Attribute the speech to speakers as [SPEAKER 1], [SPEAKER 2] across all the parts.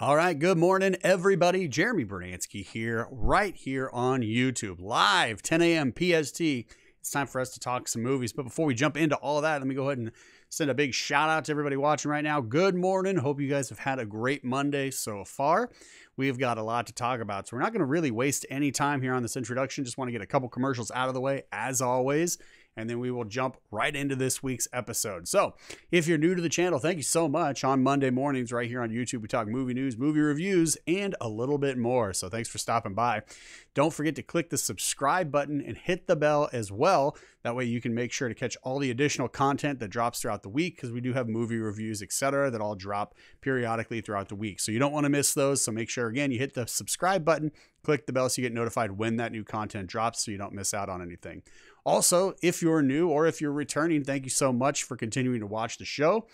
[SPEAKER 1] All right, good morning, everybody. Jeremy Brunansky here, right here on YouTube, live 10 a.m. PST. It's time for us to talk some movies. But before we jump into all of that, let me go ahead and send a big shout out to everybody watching right now. Good morning. Hope you guys have had a great Monday so far. We've got a lot to talk about, so we're not going to really waste any time here on this introduction. Just want to get a couple commercials out of the way, as always, and then we will jump right into this week's episode. So if you're new to the channel, thank you so much. On Monday mornings right here on YouTube, we talk movie news, movie reviews, and a little bit more. So thanks for stopping by. Don't forget to click the subscribe button and hit the bell as well. That way you can make sure to catch all the additional content that drops throughout the week, because we do have movie reviews, etc., that all drop periodically throughout the week. So you don't want to miss those. So make sure, again, you hit the subscribe button, click the bell so you get notified when that new content drops so you don't miss out on anything. Also, if you're new or if you're returning, thank you so much for continuing to watch the show.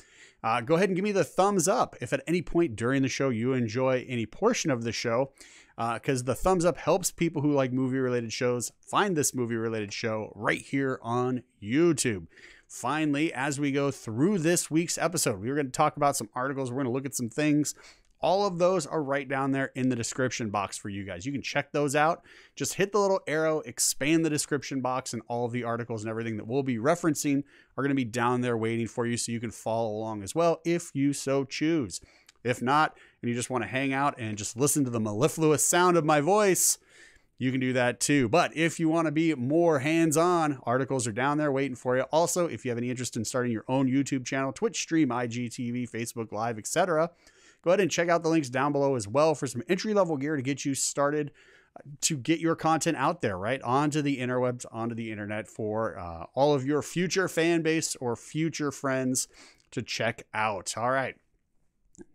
[SPEAKER 1] Go ahead and give me the thumbs up if at any point during the show you enjoy any portion of the show, because the thumbs up helps people who like movie-related shows find this movie-related show right here on YouTube. Finally, as we go through this week's episode, we're going to talk about some articles. We're going to look at some things. All of those are right down there in the description box for you guys. You can check those out. Just hit the little arrow, expand the description box, and all of the articles and everything that we'll be referencing are going to be down there waiting for you so you can follow along as well if you so choose. If not, and you just want to hang out and just listen to the mellifluous sound of my voice, you can do that too. But if you want to be more hands-on, articles are down there waiting for you. Also, if you have any interest in starting your own YouTube channel, Twitch stream, IGTV, Facebook Live, etc., go ahead and check out the links down below as well for some entry-level gear to get you started, to get your content out there, right? Onto the interwebs, onto the internet for all of your future fan base or future friends to check out. All right.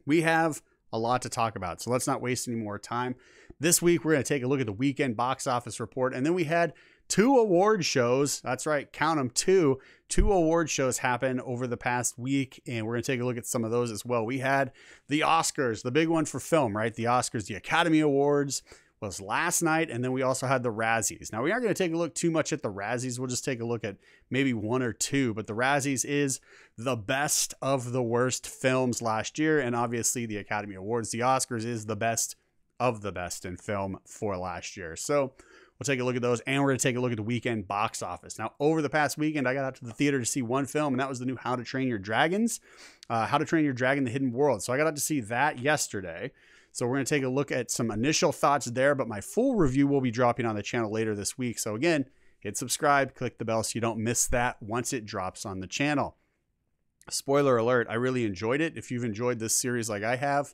[SPEAKER 1] We have a lot to talk about, so let's not waste any more time. This week, we're going to take a look at the weekend box office report, and then we had two award shows. That's right, count them, two award shows happen over the past week, and we're going to take a look at some of those as well. We had the Oscars, the big one for film, right? The Oscars, the Academy Awards was last night, and then we also had the Razzies. Now, we aren't going to take a look too much at the Razzies. We'll just take a look at maybe one or two, but the Razzies is the best of the worst films last year, and obviously the Academy Awards, the Oscars, is the best of the best in film for last year. So we'll take a look at those, and we're going to take a look at the weekend box office. Now, over the past weekend, I got out to the theater to see one film, and that was the new How to Train Your Dragon, The Hidden World. So I got out to see that yesterday. So we're going to take a look at some initial thoughts there, but my full review will be dropping on the channel later this week. So again, hit subscribe, click the bell so you don't miss that once it drops on the channel. Spoiler alert, I really enjoyed it. If you've enjoyed this series like I have,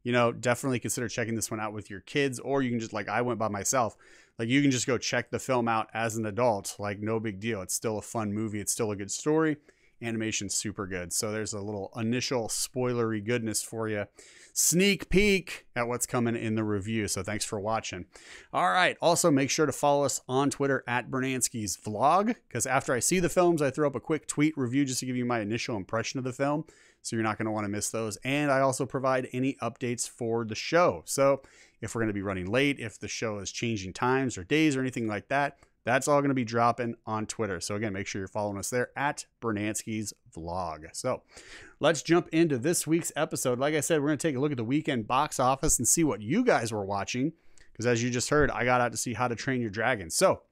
[SPEAKER 1] you know, definitely consider checking this one out with your kids, or you can just, like I went by myself, like you can just go check the film out as an adult, like no big deal. It's still a fun movie. It's still a good story. Animation's super good. So there's a little initial spoilery goodness for you. Sneak peek at what's coming in the review. So thanks for watching. All right. Also, make sure to follow us on Twitter at Brunansky's Vlog, because after I see the films, I throw up a quick tweet review just to give you my initial impression of the film. So you're not going to want to miss those. And I also provide any updates for the show. So if we're going to be running late, if the show is changing times or days or anything like that, that's all going to be dropping on Twitter. So again, make sure you're following us there at Brunansky's Vlog. So let's jump into this week's episode. Like I said, we're going to take a look at the weekend box office and see what you guys were watching, because as you just heard, I got out to see How to Train Your Dragon. So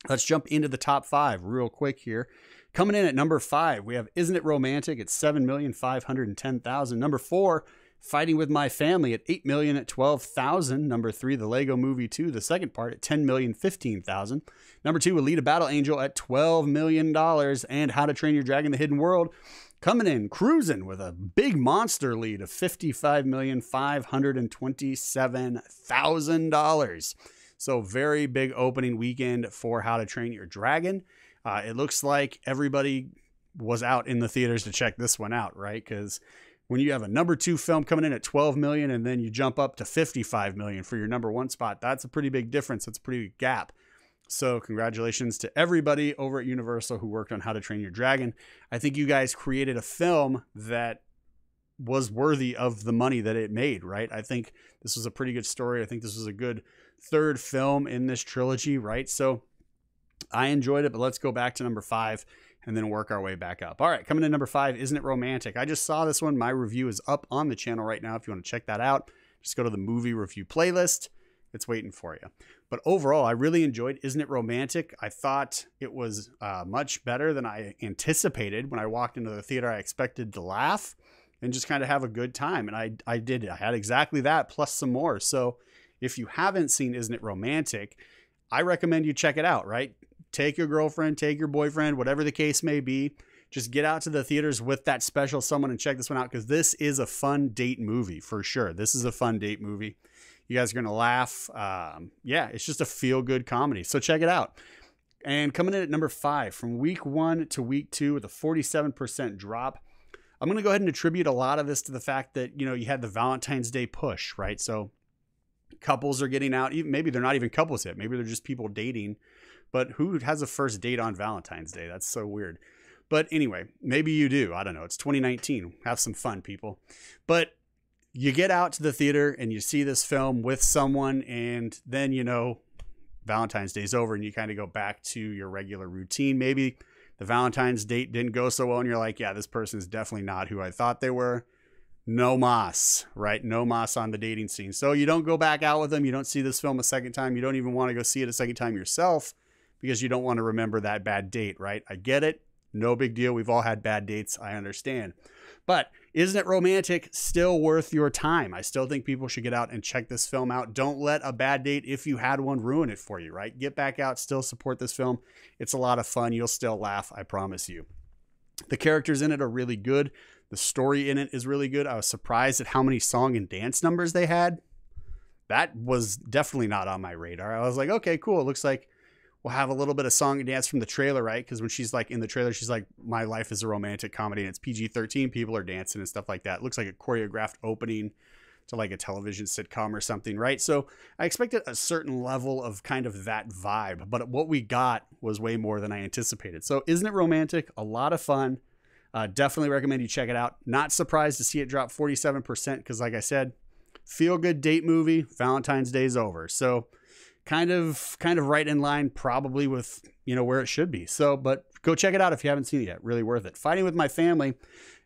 [SPEAKER 1] let's jump into the top five real quick here. Coming in at number 5, we have Isn't It Romantic at 7,510,000. Number 4, Fighting With My Family at 8,012,000. Number 3, The Lego Movie 2, the second part, at 10,015,000. Number 2, Alita Battle Angel at $12 million. And How to Train Your Dragon, The Hidden World, coming in, cruising with a big monster lead of $55,527,000. So very big opening weekend for How to Train Your Dragon. It looks like everybody was out in the theaters to check this one out, right? Because when you have a number 2 film coming in at 12 million and then you jump up to 55 million for your number 1 spot, that's a pretty big difference. That's a pretty big gap. So congratulations to everybody over at Universal who worked on How to Train Your Dragon. I think you guys created a film that was worthy of the money that it made, right? I think this was a pretty good story. I think this was a good third film in this trilogy, right? So I enjoyed it, but let's go back to number 5. and then work our way back up. All right, coming in number 5, Isn't It Romantic? I just saw this one. My review is up on the channel right now. If you want to check that out, just go to the movie review playlist. It's waiting for you. But overall, I really enjoyed Isn't It Romantic? I thought it was much better than I anticipated. When I walked into the theater, I expected to laugh and just kind of have a good time. And I did. I had exactly that plus some more. So if you haven't seen Isn't It Romantic, I recommend you check it out, right? Take your girlfriend, take your boyfriend, whatever the case may be. Just get out to the theaters with that special someone and check this one out, because this is a fun date movie for sure. This is a fun date movie. You guys are going to laugh. Yeah, it's just a feel-good comedy. So check it out. And coming in at number 5, from week 1 to week 2 with a 47% drop. I'm going to go ahead and attribute a lot of this to the fact that, you know, you had the Valentine's Day push, right? So couples are getting out. Maybe they're not even couples yet. Maybe they're just people dating. But who has a first date on Valentine's Day? That's so weird. But anyway, maybe you do. I don't know. It's 2019. Have some fun, people. But you get out to the theater and you see this film with someone, and then, you know, Valentine's Day's over and you kind of go back to your regular routine. Maybe the Valentine's date didn't go so well and you're like, yeah, this person is definitely not who I thought they were. No mas, right? No mas on the dating scene. So you don't go back out with them. You don't see this film a second time. You don't even want to go see it a second time yourself because you don't want to remember that bad date, right? I get it. No big deal. We've all had bad dates. I understand. But Isn't It Romantic still worth your time? I still think people should get out and check this film out. Don't let a bad date, if you had one, ruin it for you, right? Get back out, still support this film. It's a lot of fun. You'll still laugh, I promise you. The characters in it are really good. The story in it is really good. I was surprised at how many song and dance numbers they had. That was definitely not on my radar. I was like, okay, cool. It looks like we'll have a little bit of song and dance from the trailer, right? Because when she's like in the trailer, she's like, my life is a romantic comedy, and it's PG-13. People are dancing and stuff like that. It looks like a choreographed opening to like a television sitcom or something, right? So I expected a certain level of kind of that vibe, but what we got was way more than I anticipated. So Isn't It Romantic? A lot of fun. Definitely recommend you check it out. Not surprised to see it drop 47% because, like I said, feel-good date movie. Valentine's Day's over. So kind of right in line probably with, you know, where it should be. So, but go check it out if you haven't seen it yet. Really worth it. Fighting with My Family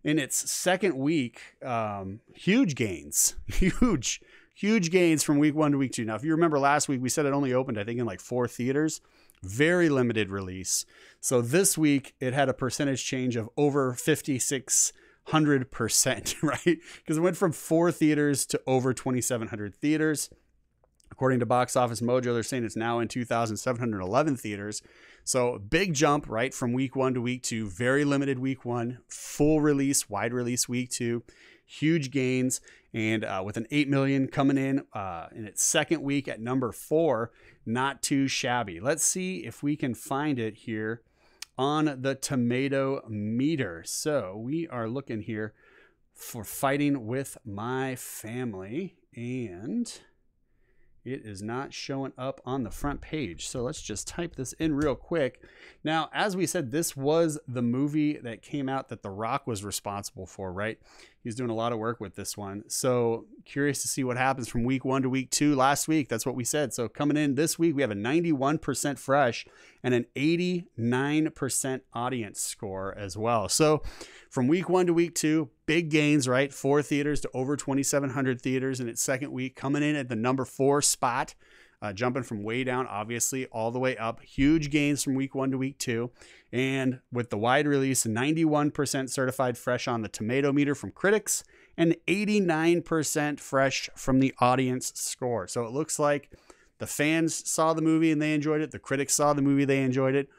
[SPEAKER 1] in its second week, huge gains, huge gains from week 1 to week 2. Now, if you remember last week, we said it only opened, I think, in like 4 theaters, very limited release. So this week it had a percentage change of over 5,600%, right? Because it went from 4 theaters to over 2,700 theaters. According to Box Office Mojo, they're saying it's now in 2,711 theaters. So big jump, right, from week 1 to week 2. Very limited week 1, full release, wide release week 2. Huge gains, and with an 8 million coming in its second week at number 4, not too shabby. Let's see if we can find it here on the tomato meter. So we are looking here for Fighting with My Family, and it is not showing up on the front page. So let's just type this in real quick. Now, as we said, this was the movie that came out that The Rock was responsible for, right? He's doing a lot of work with this one. So curious to see what happens from week 1 to week 2. Last week, that's what we said. So coming in this week, we have a 91% fresh and an 89% audience score as well. So from week 1 to week 2, big gains, right? 4 theaters to over 2,700 theaters in its second week, coming in at the number 4 spot, jumping from way down, obviously, all the way up. Huge gains from week 1 to week 2. And with the wide release, 91% certified fresh on the tomato meter from critics and 89% fresh from the audience score. So it looks like the fans saw the movie and they enjoyed it. The critics saw the movie, they enjoyed it.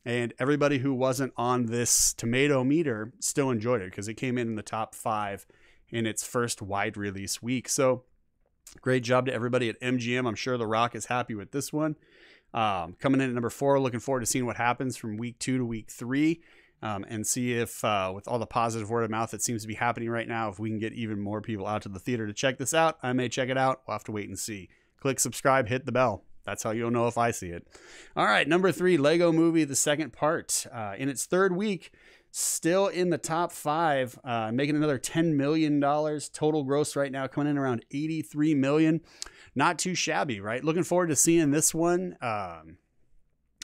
[SPEAKER 1] And everybody who wasn't on this tomato meter still enjoyed it because it came in the top 5 in its first wide release week. So great job to everybody at MGM. I'm sure The Rock is happy with this one. Coming in at number 4, looking forward to seeing what happens from week 2 to week 3 and see if with all the positive word of mouth that seems to be happening right now, if we can get even more people out to the theater to check this out. I may check it out. We'll have to wait and see. Click subscribe, hit the bell. That's how you'll know if I see it. All right, number 3, Lego Movie, the second part. In its third week, still in the top 5, making another $10 million. Total gross right now coming in around $83 million. Not too shabby, right? Looking forward to seeing this one. I'm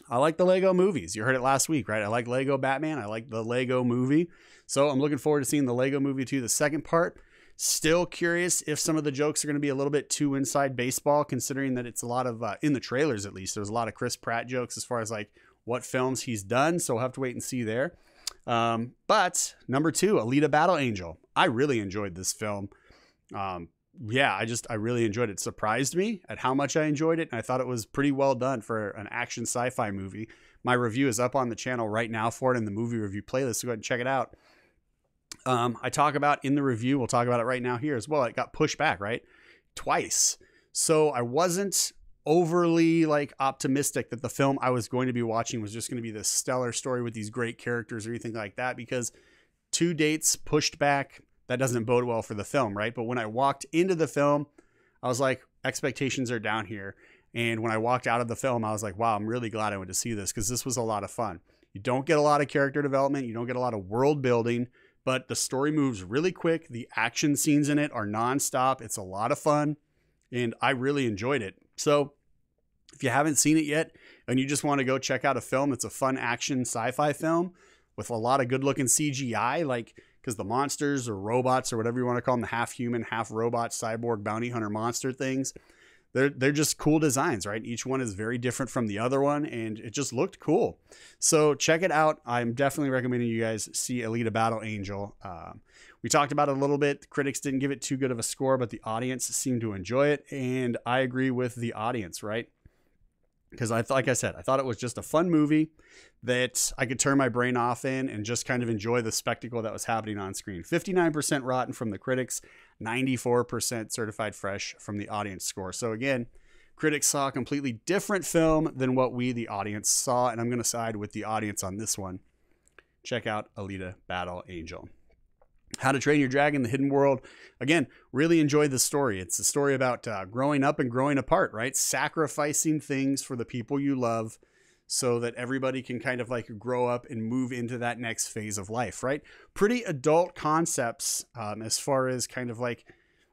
[SPEAKER 1] I like the Lego movies. You heard it last week, right? I like Lego Batman. I like the Lego movie. So I'm looking forward to seeing the Lego movie too, the second part. Still curious if some of the jokes are going to be a little bit too inside baseball, considering that it's a lot of, in the trailers at least, there's a lot of Chris Pratt jokes as far as like what films he's done. So we'll have to wait and see there. But number 2, Alita Battle Angel. I really enjoyed this film. Yeah, I really enjoyed it. It surprised me at how much I enjoyed it. And I thought it was pretty well done for an action sci-fi movie. My review is up on the channel right now for it in the movie review playlist. So go ahead and check it out. I talk about in the review, we'll talk about it right now here as well. It got pushed back, right? Twice. So I wasn't overly like optimistic that the film I was going to be watching was just going to be this stellar story with these great characters or anything like that, because 2 dates pushed back, that doesn't bode well for the film, right? But when I walked into the film, I was like, expectations are down here. And when I walked out of the film, I was like, wow, I'm really glad I went to see this, because this was a lot of fun. You don't get a lot of character development. You don't get a lot of world building, but the story moves really quick. The action scenes in it are nonstop. It's a lot of fun, and I really enjoyed it. So if you haven't seen it yet and you just want to go check out a film, it's a fun action sci-fi film with a lot of good looking CGI, like, because the monsters or robots or whatever you want to call them, the half human, half robot, cyborg, bounty hunter monster things, they're just cool designs, right? Each one is very different from the other one, and it just looked cool. So check it out. I'm definitely recommending you guys see Alita Battle Angel. We talked about it a little bit. The critics didn't give it too good of a score, but the audience seemed to enjoy it, and I agree with the audience, right? Because like I said, I thought it was just a fun movie that I could turn my brain off in and just kind of enjoy the spectacle that was happening on screen. 59% rotten from the critics, 94% certified fresh from the audience score. So again, critics saw a completely different film than what we, the audience, saw, and I'm going to side with the audience on this one. Check out Alita Battle Angel. How to Train Your Dragon, The Hidden World. Again, really enjoyed the story. It's a story about growing up and growing apart, right? Sacrificing things for the people you love so that everybody can kind of like grow up and move into that next phase of life, right? Pretty adult concepts as far as kind of like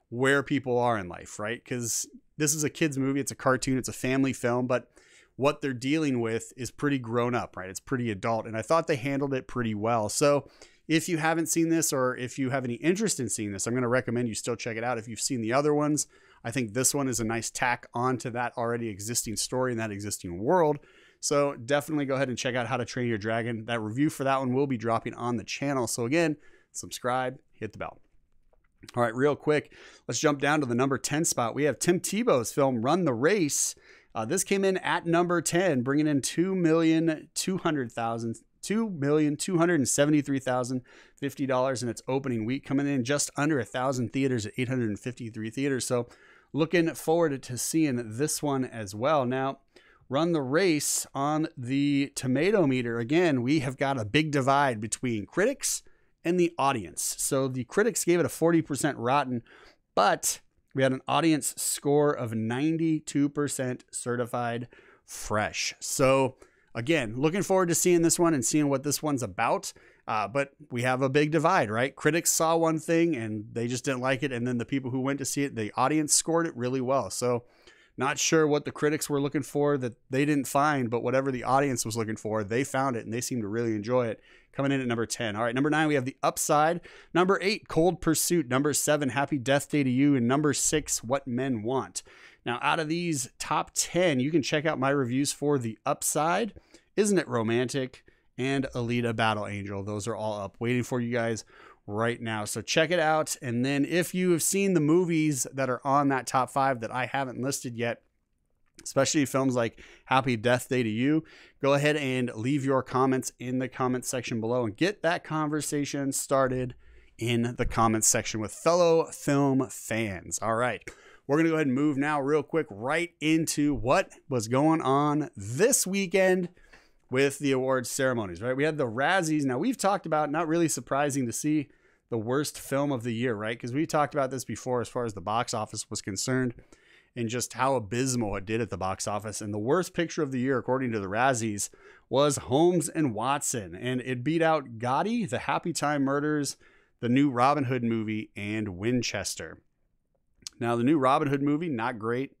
[SPEAKER 1] where people are in life, right? Because this is a kid's movie. It's a cartoon. It's a family film, but what they're dealing with is pretty grown up, right? It's pretty adult. And I thought they handled it pretty well. So if you haven't seen this, or if you have any interest in seeing this, I'm going to recommend you still check it out. If you've seen the other ones, I think this one is a nice tack onto that already existing story and that existing world. So definitely go ahead and check out How to Train Your Dragon. That review for that one will be dropping on the channel. So again, subscribe, hit the bell. All right, real quick, let's jump down to the number 10 spot. We have Tim Tebow's film Run the Race. This came in at number 10, bringing in $2,273,050 in its opening week, coming in just under 1,000 theaters at 853 theaters. So looking forward to seeing this one as well. Now, Run the Race on the tomato meter. Again, we have got a big divide between critics and the audience. So the critics gave it a 40% rotten, but we had an audience score of 92% certified fresh. So again, looking forward to seeing this one and seeing what this one's about. But we have a big divide, right? Critics saw one thing and they just didn't like it. And then the people who went to see it, the audience scored it really well. So not sure what the critics were looking for that they didn't find, but whatever the audience was looking for, they found it and they seemed to really enjoy it. Coming in at number 10. All right, number 9, we have The Upside. Number 8, Cold Pursuit. Number 7, Happy Death Day to You. And number 6, What Men Want. Now, out of these top 10, you can check out my reviews for The Upside, Isn't It Romantic, and Alita Battle Angel. Those are all up waiting for you guys right now. So check it out. And then if you have seen the movies that are on that top 5 that I haven't listed yet, especially films like Happy Death Day to You, go ahead and leave your comments in the comments section below and get that conversation started in the comments section with fellow film fans. All right, we're going to go ahead and move now real quick right into what was going on this weekend with the awards ceremonies, right? We had the Razzies. Now, we've talked about, not really surprising to see the worst film of the year, right? Because we talked about this before as far as the box office was concerned and just how abysmal it did at the box office. And the worst picture of the year, according to the Razzies, was Holmes and Watson. And it beat out Gotti, The Happy Time Murders, the new Robin Hood movie, and Winchester. Now, the new Robin Hood movie, not great.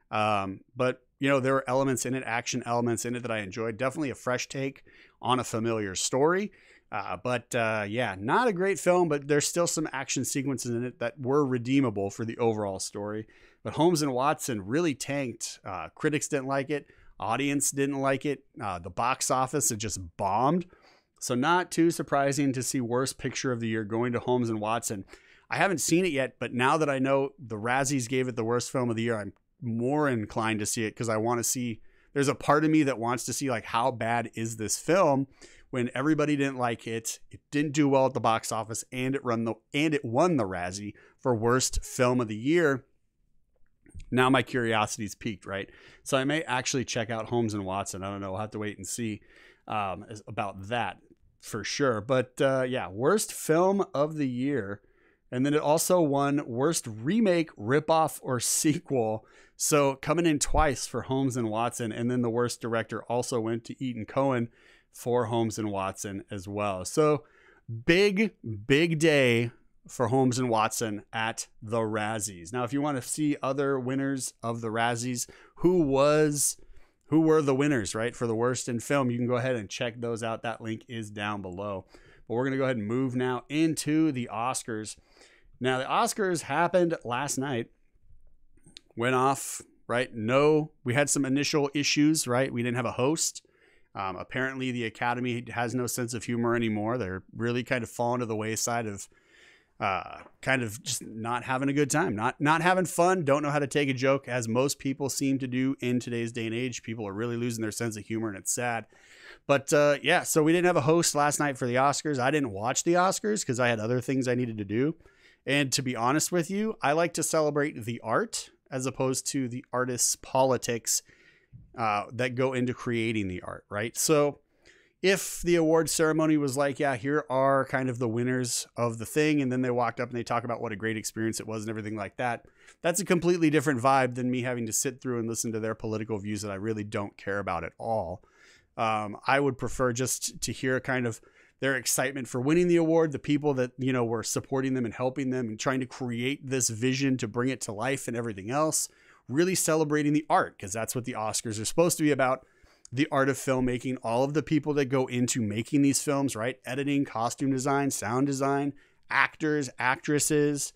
[SPEAKER 1] But you know, there were elements in it, action elements in it that I enjoyed. Definitely a fresh take on a familiar story. Yeah, not a great film, but there's still some action sequences in it that were redeemable for the overall story. But Holmes and Watson really tanked. Critics didn't like it. Audience didn't like it. The box office, it just bombed. So not too surprising to see worst picture of the year going to Holmes and Watson. I haven't seen it yet, but now that I know the Razzies gave it the worst film of the year, I'm more inclined to see it because I want to see, there's a part of me that wants to see like how bad is this film when everybody didn't like it. It didn't do well at the box office and it won the Razzie for worst film of the year. Now my curiosity's peaked, right? So I may actually check out Holmes and Watson. I don't know. We'll have to wait and see about that for sure. But yeah, worst film of the year. And then it also won worst remake, ripoff, or sequel. So coming in twice for Holmes and Watson. And then the worst director also went to Ethan Coen for Holmes and Watson as well. So big day for Holmes and Watson at the Razzies. Now, if you want to see other winners of the Razzies, who were the winners, right, for the worst in film, you can go ahead and check those out. That link is down below. But we're going to go ahead and move now into the Oscars. Now, the Oscars happened last night. Went off, right? No, we had some initial issues, right? We didn't have a host. Apparently, the Academy has no sense of humor anymore. They're really kind of falling to the wayside of kind of just not having a good time, not having fun, don't know how to take a joke, as most people seem to do in today's day and age. People are really losing their sense of humor, and it's sad. But yeah, so we didn't have a host last night for the Oscars. I didn't watch the Oscars because I had other things I needed to do. And to be honest with you, I like to celebrate the art as opposed to the artist's politics that go into creating the art, right? So if the award ceremony was like, yeah, here are kind of the winners of the thing, and then they walked up and they talk about what a great experience it was and everything like that, that's a completely different vibe than me having to sit through and listen to their political views that I really don't care about at all. I would prefer just to hear kind of their excitement for winning the award, the people that, you know, were supporting them and helping them and trying to create this vision to bring it to life and everything else, really celebrating the art, because that's what the Oscars are supposed to be about. The art of filmmaking, all of the people that go into making these films, right? Editing, costume design, sound design, actors, actresses,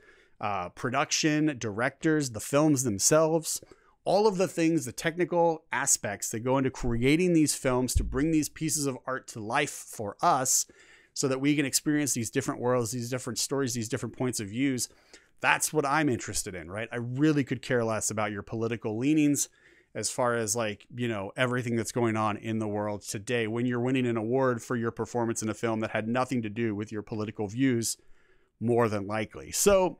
[SPEAKER 1] production, directors, the films themselves, all of the things, the technical aspects that go into creating these films to bring these pieces of art to life for us so that we can experience these different worlds, these different stories, these different points of views. That's what I'm interested in, right? I really could care less about your political leanings as far as, like, you know, everything that's going on in the world today when you're winning an award for your performance in a film that had nothing to do with your political views, more than likely. So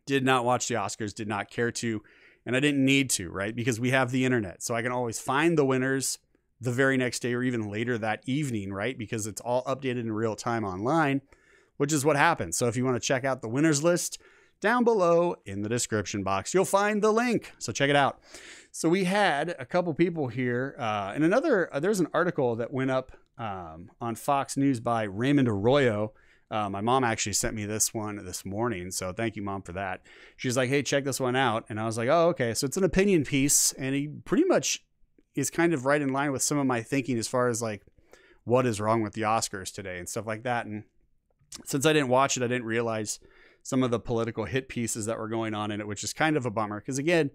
[SPEAKER 1] did not watch the Oscars, did not care to, and I didn't need to, right? Because we have the internet, so I can always find the winners the very next day or even later that evening, right? Because it's all updated in real time online, which is what happens. So if you want to check out the winners list, down below in the description box, you'll find the link. So check it out. So we had a couple people here, and there's an article that went up on Fox News by Raymond Arroyo. My mom actually sent me this one this morning, so thank you, Mom, for that. She's like, hey, check this one out. And I was like, oh, okay. So it's an opinion piece, and he pretty much is kind of right in line with some of my thinking as far as, like, what is wrong with the Oscars today and stuff like that. And since I didn't watch it, I didn't realize some of the political hit pieces that were going on in it, which is kind of a bummer. Because again,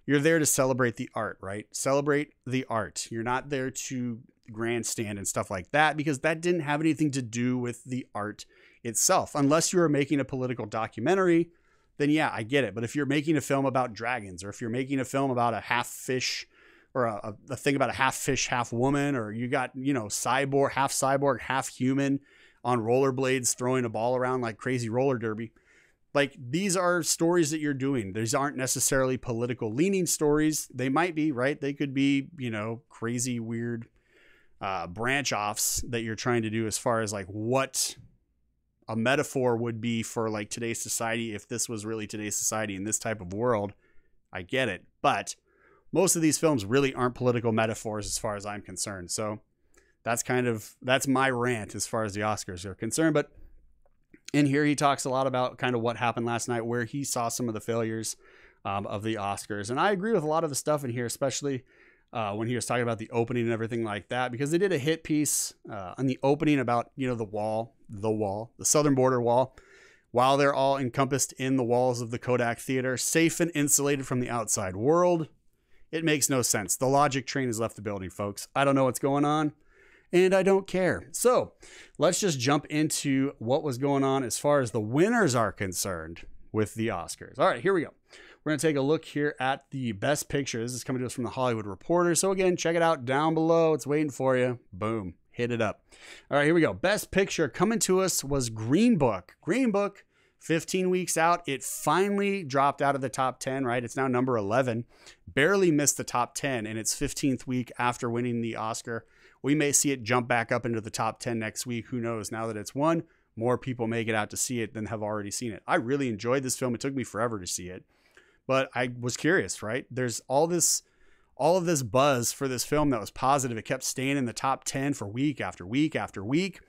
[SPEAKER 1] you're there to celebrate the art, right? Celebrate the art. You're not there to grandstand and stuff like that, because that didn't have anything to do with the art itself. Unless you were making a political documentary, then yeah, I get it. But if you're making a film about dragons, or if you're making a film about a half fish, or a thing about a half fish, half woman, or you got, you know, cyborg, half human on rollerblades throwing a ball around like crazy roller derby. Like, these are stories that you're doing. These aren't necessarily political leaning stories. They might be, right? They could be, you know, crazy, weird branch offs that you're trying to do as far as, like, what a metaphor would be for, like, today's society. If this was really today's society in this type of world, I get it. But most of these films really aren't political metaphors as far as I'm concerned. So that's my rant as far as the Oscars are concerned. But in here, he talks a lot about kind of what happened last night, where he saw some of the failures. of the Oscars. And I agree with a lot of the stuff in here, especially when he was talking about the opening and everything like that, because they did a hit piece on the opening about, you know, the southern border wall, while they're all encompassed in the walls of the Kodak Theater, safe and insulated from the outside world. It makes no sense. The logic train has left the building, folks. I don't know what's going on, and I don't care. So let's just jump into what was going on as far as the winners are concerned with the Oscars. All right, here we go. We're going to take a look here at the Best Picture. This is coming to us from the Hollywood Reporter. So again, check it out down below. It's waiting for you. Boom. Hit it up. All right, here we go. Best Picture coming to us was Green Book. Green Book, 15 weeks out. It finally dropped out of the top 10, right? It's now number 11. Barely missed the top 10 in its 15th week after winning the Oscar. We may see it jump back up into the top 10 next week. Who knows? Now that it's won, more people may get out to see it than have already seen it. I really enjoyed this film. It took me forever to see it, but I was curious, right? There's all of this buzz for this film that was positive. It kept staying in the top 10 for week after week after week.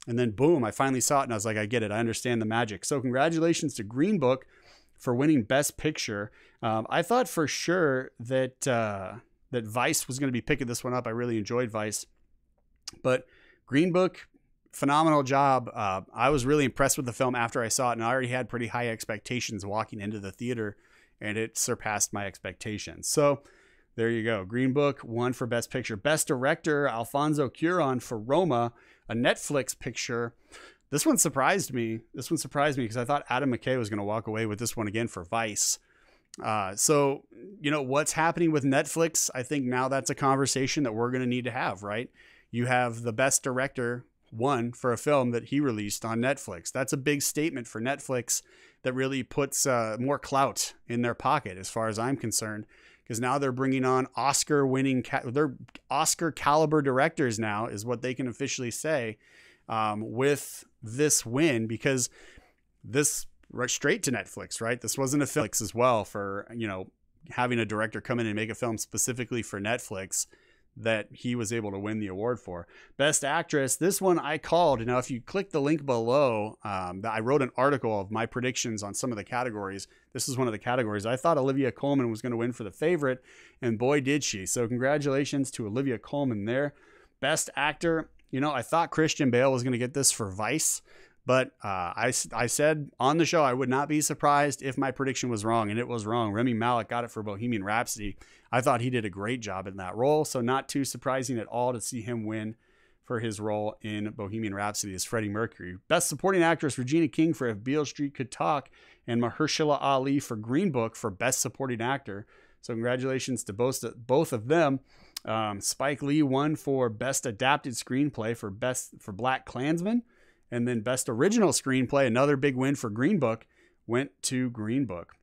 [SPEAKER 1] And then boom, I finally saw it and I was like, I get it. I understand the magic. So congratulations to Green Book for winning Best Picture. I thought for sure that that Vice was going to be picking this one up. I really enjoyed Vice, but Green Book, phenomenal job. I was really impressed with the film after I saw it, and I already had pretty high expectations walking into the theater, and it surpassed my expectations. So there you go. Green Book won for Best Picture. Best Director, Alfonso Cuarón for Roma, a Netflix picture. This one surprised me. Because I thought Adam McKay was going to walk away with this one again for Vice. So, you know, what's happening with Netflix? I think now that's a conversation that we're going to need to have, right? You have the Best Director won for a film that he released on Netflix. That's a big statement for Netflix that really puts more clout in their pocket as far as I'm concerned, because now they're bringing on Oscar-winning, they're Oscar caliber directors now is what they can officially say with this win, because this went straight to Netflix, right? This wasn't a film as well for, you know, having a director come in and make a film specifically for Netflix that he was able to win the award for. Best Actress, this one I called. Now, if you click the link below, I wrote an article of my predictions on some of the categories. This is one of the categories. I thought Olivia Colman was going to win for The Favorite, and boy, did she. So congratulations to Olivia Colman there. Best Actor, you know, I thought Christian Bale was going to get this for Vice, but I said on the show I would not be surprised if my prediction was wrong, and it was wrong. Rami Malek got it for Bohemian Rhapsody. I thought he did a great job in that role, so not too surprising at all to see him win for his role in Bohemian Rhapsody as Freddie Mercury. Best Supporting Actress, Regina King for If Beale Street Could Talk, and Mahershala Ali for Green Book for Best Supporting Actor. So congratulations to both of them. Spike Lee won for Best Adapted Screenplay for Black Klansman. And then Best Original Screenplay, another big win for Green Book, went to Green Book.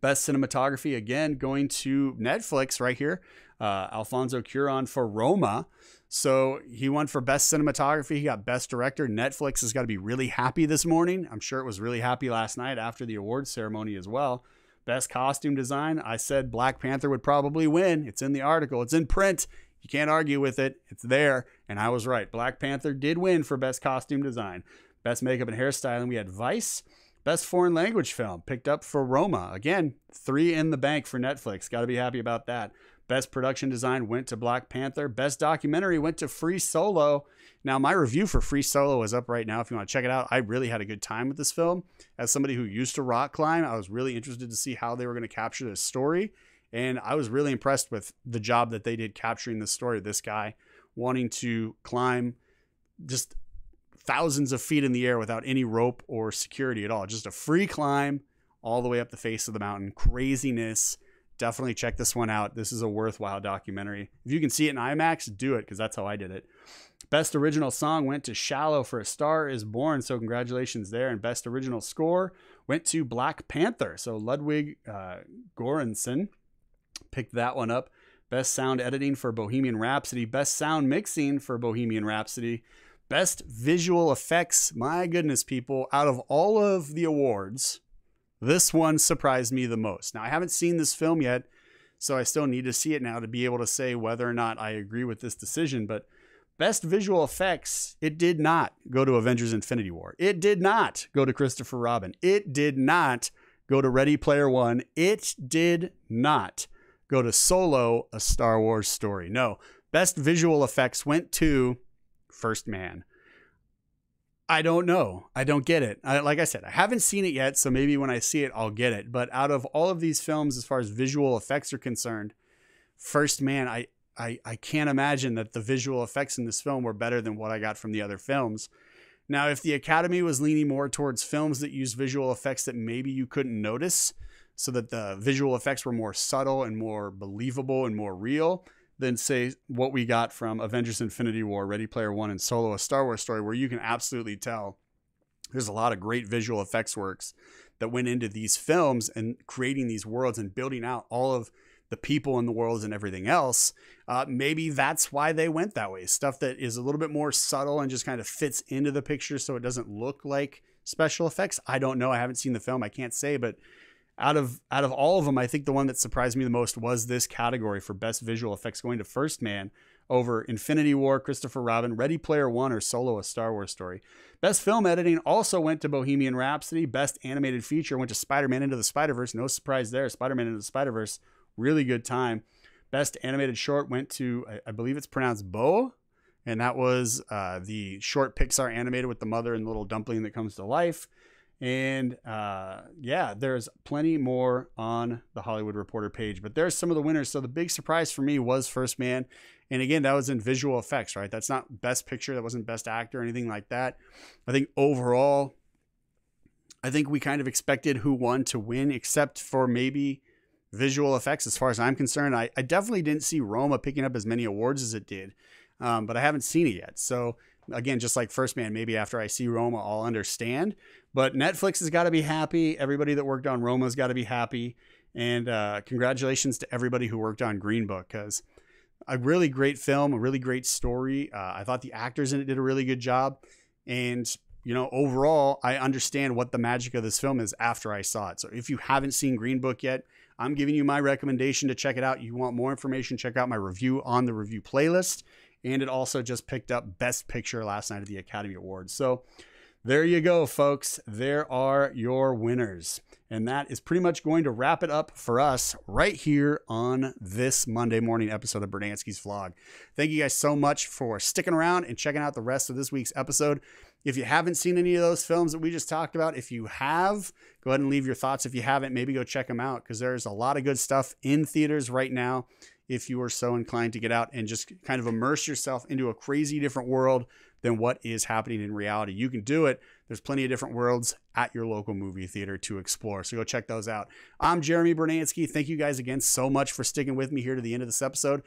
[SPEAKER 1] Best Cinematography, again, going to Netflix right here. Alfonso Cuarón for Roma. So he won for Best Cinematography. He got Best Director. Netflix has got to be really happy this morning. I'm sure it was really happy last night after the awards ceremony as well. Best Costume Design, I said Black Panther would probably win. It's in the article. It's in print. You can't argue with it. It's there. And I was right. Black Panther did win for Best Costume Design. Best Makeup and Hairstyling, we had Vice. Best Foreign Language Film picked up for Roma. Again, 3 in the bank for Netflix. Got to be happy about that. Best Production Design went to Black Panther. Best Documentary went to Free Solo. Now, my review for Free Solo is up right now if you want to check it out. I really had a good time with this film. As somebody who used to rock climb, I was really interested to see how they were going to capture this story. And I was really impressed with the job that they did capturing the story of this guy wanting to climb just thousands of feet in the air without any rope or security at all. Just a free climb all the way up the face of the mountain. Craziness. Definitely check this one out. This is a worthwhile documentary. If you can see it in IMAX, do it, because that's how I did it. Best Original Song went to Shallow for A Star Is Born. So congratulations there. And Best Original Score went to Black Panther. So Ludwig Göransson picked that one up. Best Sound Editing for Bohemian Rhapsody. Best Sound Mixing for Bohemian Rhapsody. Best Visual Effects. My goodness, people, out of all of the awards, this one surprised me the most. Now, I haven't seen this film yet, so I still need to see it now to be able to say whether or not I agree with this decision. But Best Visual Effects, it did not go to Avengers Infinity War. It did not go to Christopher Robin. It did not go to Ready Player One. It did not go to Solo, A Star Wars Story. No, best visual effects went to First Man. I don't know. I don't get it. Like I said, I haven't seen it yet, so maybe when I see it, I'll get it. But out of all of these films, as far as visual effects are concerned, First Man, I can't imagine that the visual effects in this film were better than what I got from the other films. Now, if the Academy was leaning more towards films that use visual effects that maybe you couldn't notice, so that the visual effects were more subtle and more believable and more real, than say what we got from Avengers Infinity War, Ready Player One, and Solo, A Star Wars Story, where you can absolutely tell there's a lot of great visual effects works that went into these films and creating these worlds and building out all of the people in the worlds and everything else. Maybe that's why they went that way. Stuff that is a little bit more subtle and just kind of fits into the picture so it doesn't look like special effects. I don't know. I haven't seen the film. I can't say, but out of all of them, I think the one that surprised me the most was this category for best visual effects, going to First Man over Infinity War, Christopher Robin, Ready Player One, or Solo, A Star Wars Story. Best film editing also went to Bohemian Rhapsody. Best animated feature went to Spider-Man Into the Spider-Verse. No surprise there. Spider-Man Into the Spider-Verse, really good time. Best animated short went to, I believe it's pronounced Bo, and that was the short Pixar animated with the mother and the little dumpling that comes to life. And yeah, there's plenty more on the Hollywood Reporter page, but there's some of the winners. So the big surprise for me was First Man. And again, that was in visual effects, right? That's not best picture. That wasn't best actor or anything like that. I think overall, I think we kind of expected who won to win, except for maybe visual effects. As far as I'm concerned, I definitely didn't see Roma picking up as many awards as it did, but I haven't seen it yet. So again, just like First Man, maybe after I see Roma, I'll understand. But Netflix has got to be happy. Everybody that worked on Roma's got to be happy. And congratulations to everybody who worked on Green Book, because a really great film, a really great story. I thought the actors in it did a really good job. And, you know, overall, I understand what the magic of this film is after I saw it. So if you haven't seen Green Book yet, I'm giving you my recommendation to check it out. You want more information, check out my review on the review playlist. And it also just picked up Best Picture last night at the Academy Awards. So there you go, folks. There are your winners. And that is pretty much going to wrap it up for us right here on this Monday morning episode of Brunansky's Vlog. Thank you guys so much for sticking around and checking out the rest of this week's episode. If you haven't seen any of those films that we just talked about, if you have, go ahead and leave your thoughts. If you haven't, maybe go check them out, because there's a lot of good stuff in theaters right now. If you are so inclined to get out and just kind of immerse yourself into a crazy different world than what is happening in reality, you can do it. There's plenty of different worlds at your local movie theater to explore. So go check those out. I'm Jeremy Brunansky. Thank you guys again so much for sticking with me here to the end of this episode.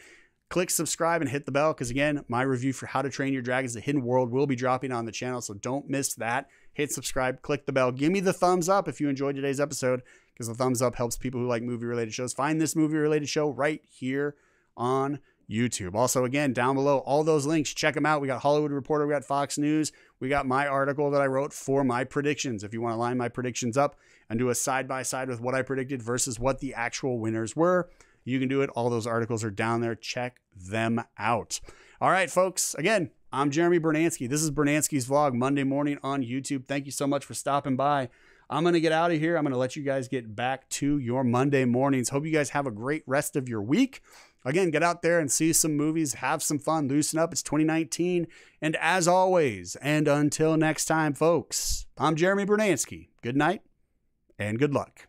[SPEAKER 1] Click subscribe and hit the bell, because again, my review for How to Train Your Dragons: The Hidden World will be dropping on the channel. So don't miss that. Hit subscribe, click the bell, give me the thumbs up if you enjoyed today's episode, because the thumbs up helps people who like movie related shows find this movie related show right here on YouTube. Also, again, down below, all those links, check them out. We got Hollywood Reporter, we got Fox News, we got my article that I wrote for my predictions. If you want to line my predictions up and do a side-by-side with what I predicted versus what the actual winners were, you can do it. All those articles are down there. Check them out. All right, folks. Again, I'm Jeremy Brunansky. This is Brunansky's Vlog, Monday morning on YouTube. Thank you so much for stopping by. I'm going to get out of here. I'm going to let you guys get back to your Monday mornings. Hope you guys have a great rest of your week. Again, get out there and see some movies, have some fun, loosen up. It's 2019. And as always, and until next time, folks, I'm Jeremy Brunansky. Good night and good luck.